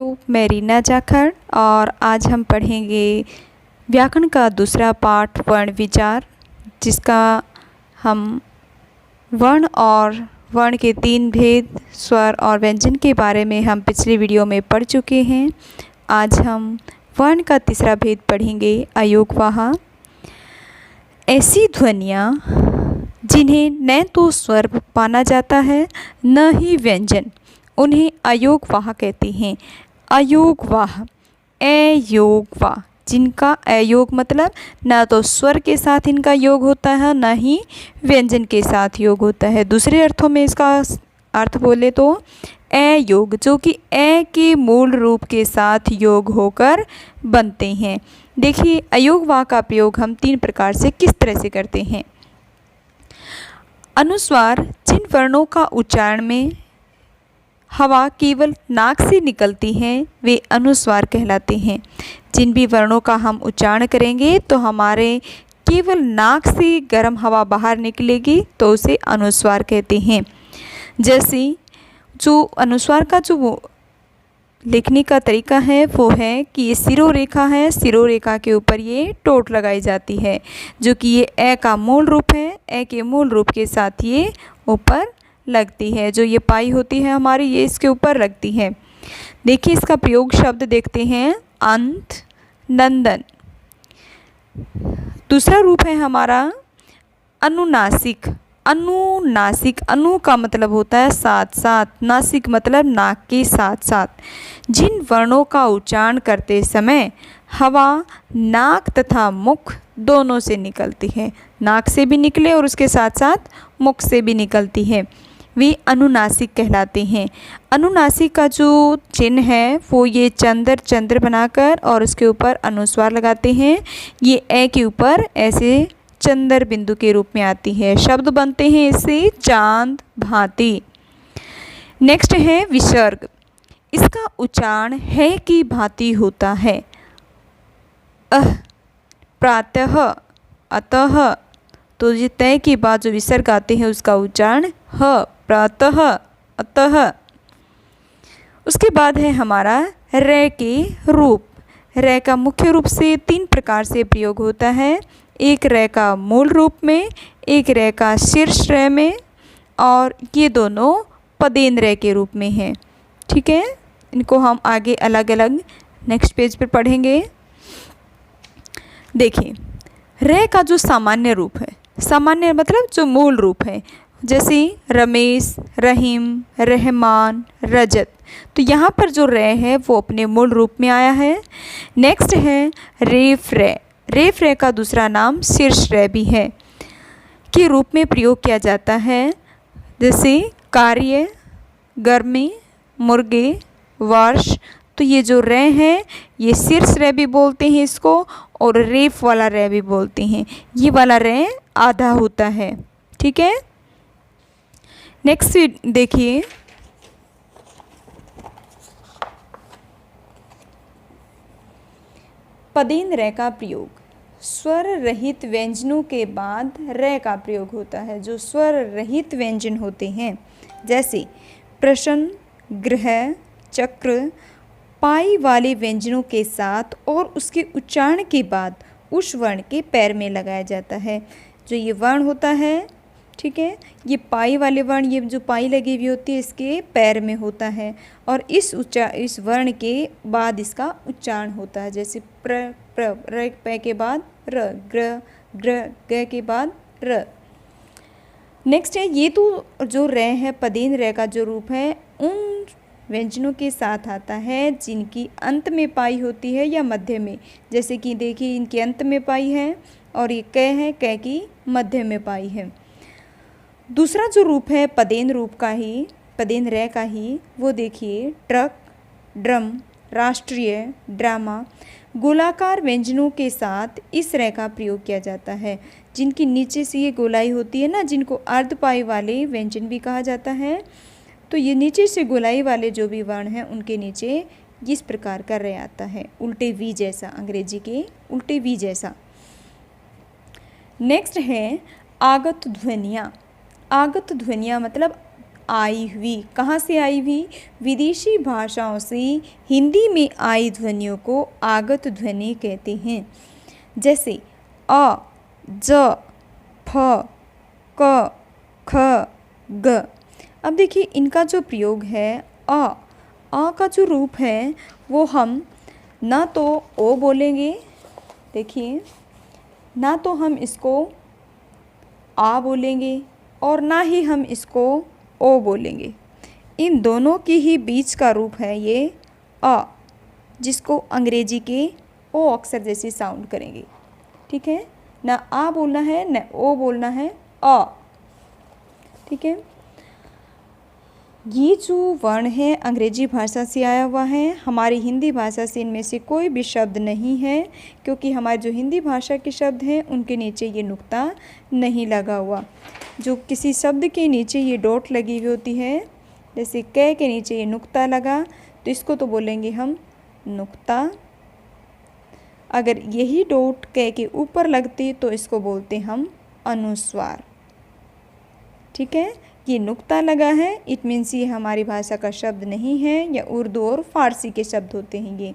मैं रीना जाखड़ और आज हम पढ़ेंगे व्याकरण का दूसरा पाठ वर्ण विचार, जिसका हम वर्ण के तीन भेद, स्वर और व्यंजन के बारे में हम पिछले वीडियो में पढ़ चुके हैं। आज हम वर्ण का तीसरा भेद पढ़ेंगे, अयोगवाह। ऐसी ध्वनियाँ जिन्हें न तो स्वर माना जाता है न ही व्यंजन, उन्हें अयोगवाह कहते हैं। अयोगवाह, अयोगवाह, जिनका अयोग मतलब ना तो स्वर के साथ इनका योग होता है न ही व्यंजन के साथ योग होता है। दूसरे अर्थों में इसका अर्थ बोले तो अयोग, जो कि अ के मूल रूप के साथ योग होकर बनते हैं। देखिए, अयोगवाह का प्रयोग हम तीन प्रकार से किस तरह से करते हैं। अनुस्वार, जिन वर्णों का उच्चारण में हवा केवल नाक से निकलती है वे अनुस्वार कहलाते हैं। जिन भी वर्णों का हम उच्चारण करेंगे तो हमारे केवल नाक से गर्म हवा बाहर निकलेगी तो उसे अनुस्वार कहते हैं। जैसे जो अनुस्वार का जो लिखने का तरीका है वो है कि ये सिरोरेखा है, सिरोरेखा के ऊपर ये टोट लगाई जाती है, जो कि ये ए का मूल रूप है। ए के मूल रूप के साथ ये ऊपर लगती है। जो ये पाई होती है हमारी, ये इसके ऊपर लगती है। देखिए, इसका प्रयोग शब्द देखते हैं, अंत, नंदन। दूसरा रूप है हमारा अनुनासिक। अनुनासिक, अनु का मतलब होता है साथ साथ, नासिक मतलब नाक के साथ साथ। जिन वर्णों का उच्चारण करते समय हवा नाक तथा मुख दोनों से निकलती है, नाक से भी निकले और उसके साथ साथ मुख से भी निकलती है, वे अनुनासिक कहलाते हैं। अनुनासिक का जो चिन्ह है वो ये चंद्र बनाकर और उसके ऊपर अनुस्वार लगाते हैं। ये ए के ऊपर ऐसे चंद्र बिंदु के रूप में आती है। शब्द बनते हैं इससे चांद, भांति। नेक्स्ट है विसर्ग। इसका उच्चारण है की भांति होता है। प्रातः, अतः, तो ये तय के बाद जो विसर्ग आते हैं उसका उच्चारण ह, प्रातः, अतः। उसके बाद है हमारा रे के रूप। रे का मुख्य रूप से तीन प्रकार से प्रयोग होता है। एक रे का मूल रूप में, एक रे का शीर्ष रे में, और ये दोनों पदेन रे के रूप में हैं। ठीक है, इनको हम आगे अलग अलग नेक्स्ट पेज पर पढ़ेंगे। देखिए, रे का जो सामान्य रूप है, सामान्य मतलब जो मूल रूप है, जैसे रमेश, रहीम, रहमान, रजत, तो यहाँ पर जो रे है वो अपने मूल रूप में आया है। नेक्स्ट है रेफ रे। रेफ रे का दूसरा नाम शीर्ष रे भी है, के रूप में प्रयोग किया जाता है। जैसे कार्य, गर्मी, मुर्गे, वर्ष, तो ये जो रे है ये शीर्ष रे भी बोलते हैं इसको, और रेफ वाला रे भी बोलते हैं। ये वाला रे आधा होता है। ठीक है, नेक्स्ट देखिए, पदेन रे का प्रयोग। स्वर रहित व्यंजनों के बाद रे का प्रयोग होता है। जो स्वर रहित व्यंजन होते हैं, जैसे प्रश्न, ग्रह, चक्र, पाई वाले व्यंजनों के साथ और उसके उच्चारण के बाद उस वर्ण के पैर में लगाया जाता है। जो ये वर्ण होता है, ठीक है, ये पाई वाले वर्ण, ये जो पाई लगी हुई होती है इसके पैर में होता है, और इस वर्ण के बाद इसका उच्चारण होता है। जैसे प्र, र पै के बाद र, ग्र, ग्र, ग के बाद र। नेक्स्ट है, ये तो जो रे है, पदेन रे का जो रूप है, उन व्यंजनों के साथ आता है जिनकी अंत में पाई होती है या मध्य में। जैसे कि देखिए, इनके अंत में पाई है और ये क है, क की मध्य में पाई है। दूसरा जो रूप है पदेन रूप का ही, पदेन रे का ही, वो देखिए, ट्रक, ड्रम, राष्ट्रीय, ड्रामा, गोलाकार व्यंजनों के साथ इस रे का प्रयोग किया जाता है। जिनकी नीचे से ये गोलाई होती है ना, जिनको अर्धपाई वाले व्यंजन भी कहा जाता है, तो ये नीचे से गोलाई वाले जो भी वर्ण हैं उनके नीचे इस प्रकार का रे आता है, उल्टे वी जैसा, अंग्रेजी के उल्टे वी जैसा। नेक्स्ट है आगत ध्वनियाँ। आगत ध्वनियाँ मतलब आई हुई, कहाँ से आई हुई? विदेशी भाषाओं से हिंदी में आई ध्वनियों को आगत ध्वनि कहते हैं। जैसे अ, ज, फ, क, ख, ग। अब देखिए इनका जो प्रयोग है अ का जो रूप है वो हम ना तो ओ बोलेंगे, देखिए ना तो हम इसको आ बोलेंगे और ना ही हम इसको ओ बोलेंगे। इन दोनों के ही बीच का रूप है ये अ, जिसको अंग्रेजी के ओ अक्षर जैसी साउंड करेंगे। ठीक है, ना आ बोलना है ना ओ बोलना है, अ। ठीक है, ये जो वर्ण है अंग्रेजी भाषा से आया हुआ है, हमारी हिंदी भाषा से इनमें से कोई भी शब्द नहीं है, क्योंकि हमारे जो हिंदी भाषा के शब्द हैं उनके नीचे ये नुक्ता नहीं लगा हुआ। जो किसी शब्द के नीचे ये डॉट लगी हुई होती है, जैसे क के नीचे ये नुक्ता लगा तो इसको तो बोलेंगे हम नुक्ता। अगर यही डॉट क के ऊपर लगती तो इसको बोलते हम अनुस्वार। ठीक है, ये नुक्ता लगा है, इट मीन्स ये हमारी भाषा का शब्द नहीं है, या उर्दू और फारसी के शब्द होते हैं ये।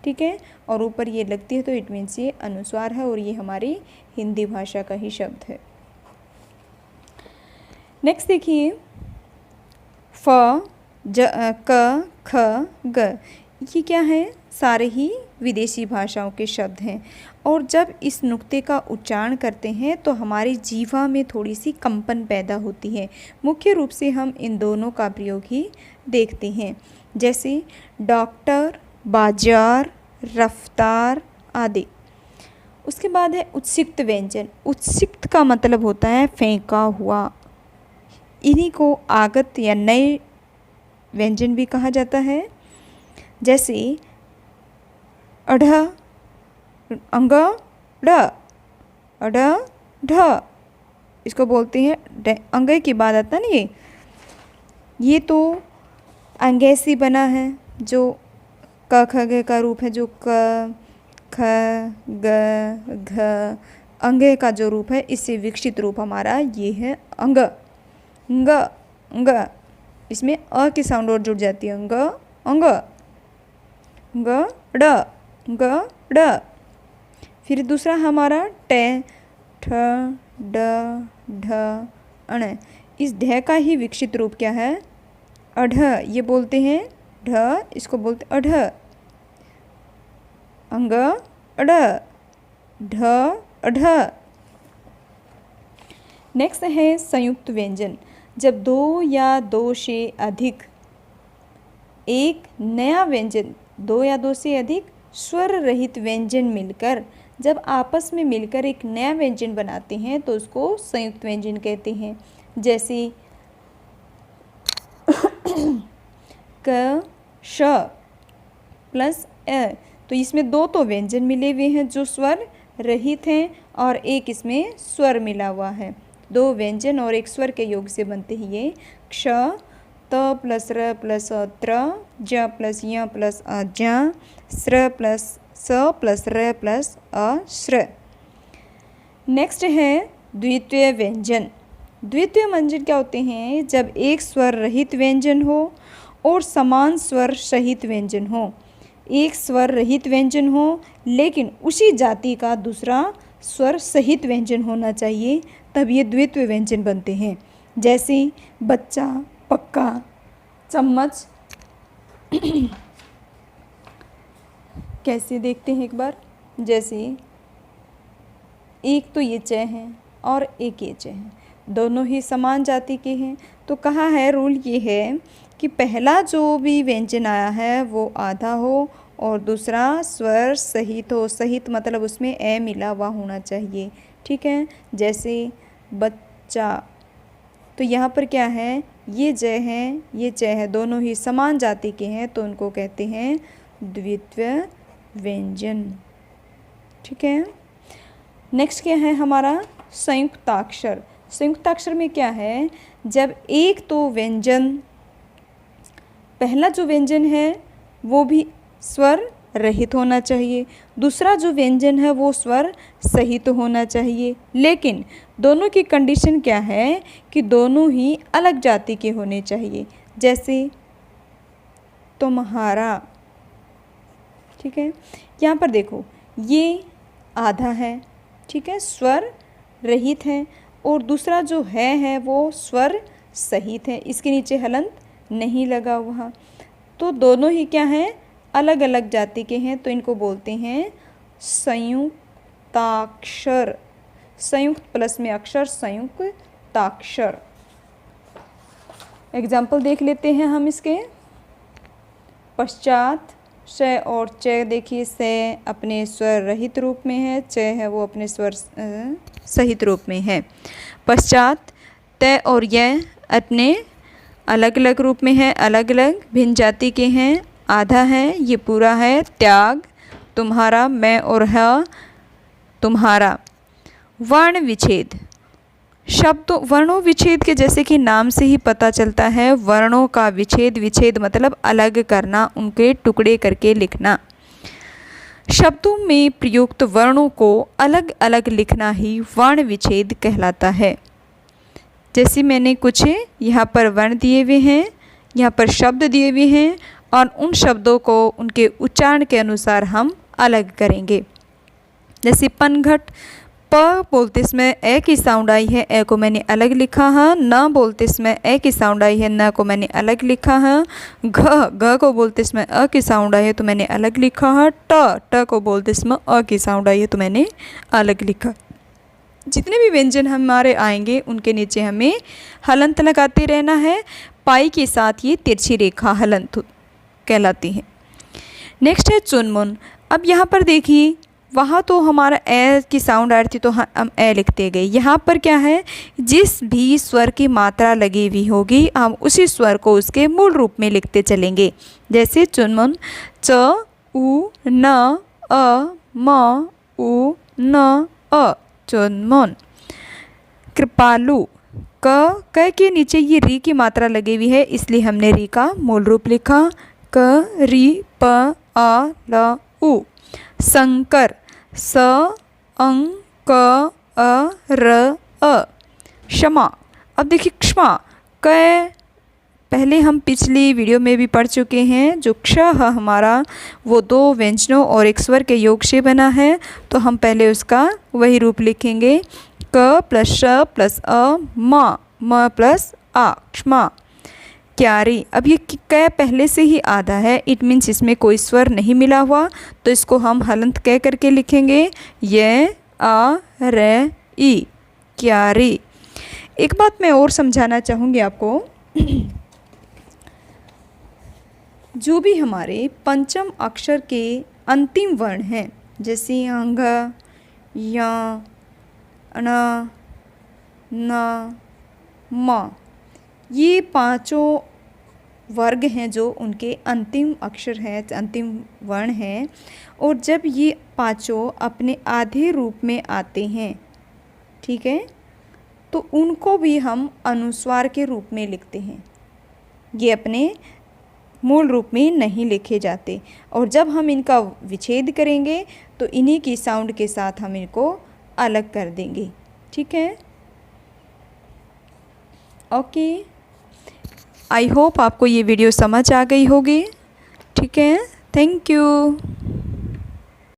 ठीक है, और ऊपर ये लगती है तो इट मीन्स ये अनुस्वार है और ये हमारी हिंदी भाषा का ही शब्द है। नेक्स्ट देखिए फ, ज, क, ख, ग। ये क्या है? सारे ही विदेशी भाषाओं के शब्द हैं, और जब इस नुक्ते का उच्चारण करते हैं तो हमारी जीवा में थोड़ी सी कंपन पैदा होती है। मुख्य रूप से हम इन दोनों का प्रयोग ही देखते हैं, जैसे डॉक्टर, बाजार, रफ्तार आदि। उसके बाद है उत्सिक्त व्यंजन। उत्सिक्त का मतलब होता है फेंका हुआ। इन्हीं को आगत या नए व्यंजन भी कहा जाता है, जैसे अढ़, अंग, ड, अढ़, ढ। इसको बोलते हैं अंगे की बात आता ना ये तो अंगे से बना है, जो क ख ग का रूप है, जो क ख ग घ अंगे का जो रूप है, इससे विकसित रूप हमारा ये है अंग। अंग, अंग, इसमें अ की साउंड और जुड़ जाती है, अंग, अंग, ग, ड, ग, ड। फिर दूसरा हमारा ट, ठ, ड, ढ, अण। इस ढ का ही विकसित रूप क्या है? अढ़। ये बोलते हैं ढ, इसको बोलते अढ़। अंग, अढ़, ढ, अढ़। नेक्स्ट है संयुक्त व्यंजन। जब दो या दो से अधिक एक नया व्यंजन, दो या दो से अधिक स्वर रहित व्यंजन मिलकर जब आपस में मिलकर एक नया व्यंजन बनाते हैं तो उसको संयुक्त व्यंजन कहते हैं। जैसे क, श प्लस अ, तो इसमें दो तो व्यंजन मिले हुए हैं जो स्वर रहित हैं और एक इसमें स्वर मिला हुआ है। दो व्यंजन और एक स्वर के योग से बनते हैं ये क्ष, त प्लस र प्लस त्र, ज प्लस य प्लस ज, स्र प्लस स प्लस र प्लस श्र। नेक्स्ट है द्वितीय व्यंजन। द्वितीय व्यंजन क्या होते हैं? जब एक स्वर रहित व्यंजन हो और समान स्वर सहित व्यंजन हो। एक स्वर रहित व्यंजन हो लेकिन उसी जाति का दूसरा स्वर सहित व्यंजन होना चाहिए, तब ये द्वितीय व्यंजन बनते हैं। जैसे बच्चा, पक्का, चम्मच। कैसे देखते हैं एक बार, जैसे एक तो ये च है और एक ये च है, दोनों ही समान जाति के हैं। तो कहा है रूल ये है कि पहला जो भी व्यंजन आया है वो आधा हो और दूसरा स्वर सहित हो। सहित मतलब उसमें ए मिला हुआ होना चाहिए। ठीक है, जैसे बच्चा, तो यहाँ पर क्या है, ये ज है ये च है, दोनों ही समान जाति के हैं तो उनको कहते हैं द्वितीय व्यंजन। ठीक है, नेक्स्ट क्या है हमारा संयुक्ताक्षर। संयुक्ताक्षर में क्या है, जब एक तो व्यंजन, पहला जो व्यंजन है वो भी स्वर रहित होना चाहिए, दूसरा जो व्यंजन है वो स्वर सहित होना चाहिए। लेकिन दोनों की कंडीशन क्या है कि दोनों ही अलग जाति के होने चाहिए। जैसे तुम्हारा, ठीक है। यहाँ पर देखो ये आधा है, ठीक है, स्वर रहित है, और दूसरा जो है वो स्वर सहित है, इसके नीचे हलंत नहीं लगा हुआ। तो दोनों ही क्या हैं, अलग अलग जाति के हैं, तो इनको बोलते हैं संयुक्ताक्षर। संयुक्त प्लस में अक्षर, संयुक्ताक्षर। एग्जाम्पल देख लेते हैं हम इसके। पश्चात श और च, देखिए स अपने स्वर रहित रूप में है, च है वो अपने स्वर सहित रूप में है। पश्चात त और य अपने अलग अलग रूप में है, अलग अलग भिन्न जाति के हैं। आधा है, ये पूरा है। त्याग, तुम्हारा, मैं और है तुम्हारा। वर्ण विच्छेद, शब्दों वर्णों विच्छेद के जैसे कि नाम से ही पता चलता है, वर्णों का विच्छेद, विच्छेद मतलब अलग करना, उनके टुकड़े करके लिखना। शब्दों में प्रयुक्त वर्णों को अलग अलग लिखना ही वर्ण विच्छेद कहलाता है। जैसे मैंने कुछ यहाँ पर वर्ण दिए हुए हैं, यहाँ पर शब्द दिए हुए हैं, और उन शब्दों को उनके उच्चारण के अनुसार हम अलग करेंगे। जैसे पनघट, प बोलते इसमें ए की साउंड आई है, ए को मैंने अलग लिखा है। न बोलते इसमें ए की साउंड आई है, न को मैंने अलग लिखा है। घ को बोलते इसमें अ की साउंड आई है, तो मैंने अलग लिखा है। ट को बोलते इसमें अ की साउंड आई है, तो मैंने अलग लिखा। जितने भी व्यंजन हमारे आएंगे उनके नीचे हमें हलंत लगाते रहना है। पाई के साथ ये तिरछी रेखा हलंत कहलाती है। नेक्स्ट है चुनमुन। अब यहाँ पर देखिए, वहाँ तो हमारा ए की साउंड आ रही थी तो हम ए लिखते गए। यहाँ पर क्या है, जिस भी स्वर की मात्रा लगी हुई होगी हम उसी स्वर को उसके मूल रूप में लिखते चलेंगे। जैसे चुनमुन, च उ न अ म उ न अ, चुनमुन। कृपालु, क के नीचे ये री की मात्रा लगी हुई है, इसलिए हमने री का मूल रूप लिखा। क री प आ ल उ। शंकर, स अं क अ र अ। क्षमा, अब देखिए क्षमा, क पहले हम पिछली वीडियो में भी पढ़ चुके हैं। जो क्ष है हमारा वो दो व्यंजनों और एक स्वर के योग से बना है, तो हम पहले उसका वही रूप लिखेंगे। क प्लस श प्लस अ म प्लस आ, क्षमा। क्यारी, अब ये क पहले से ही आधा है, इट मीन्स इसमें कोई स्वर नहीं मिला हुआ, तो इसको हम हलंत क करके लिखेंगे। य आ र ई, क्यारी। एक बात मैं और समझाना चाहूँगी आपको। जो भी हमारे पंचम अक्षर के अंतिम वर्ण हैं, जैसे अंग, य, न, न, म, ये पांचों वर्ग हैं जो उनके अंतिम अक्षर हैं, अंतिम वर्ण हैं। और जब ये पांचों अपने आधे रूप में आते हैं, ठीक है, तो उनको भी हम अनुस्वार के रूप में लिखते हैं। ये अपने मूल रूप में नहीं लिखे जाते, और जब हम इनका विच्छेद करेंगे तो इन्हीं की साउंड के साथ हम इनको अलग कर देंगे। ठीक है, ओके। आई होप आपको ये वीडियो समझ आ गई होगी। ठीक है, थैंक यू।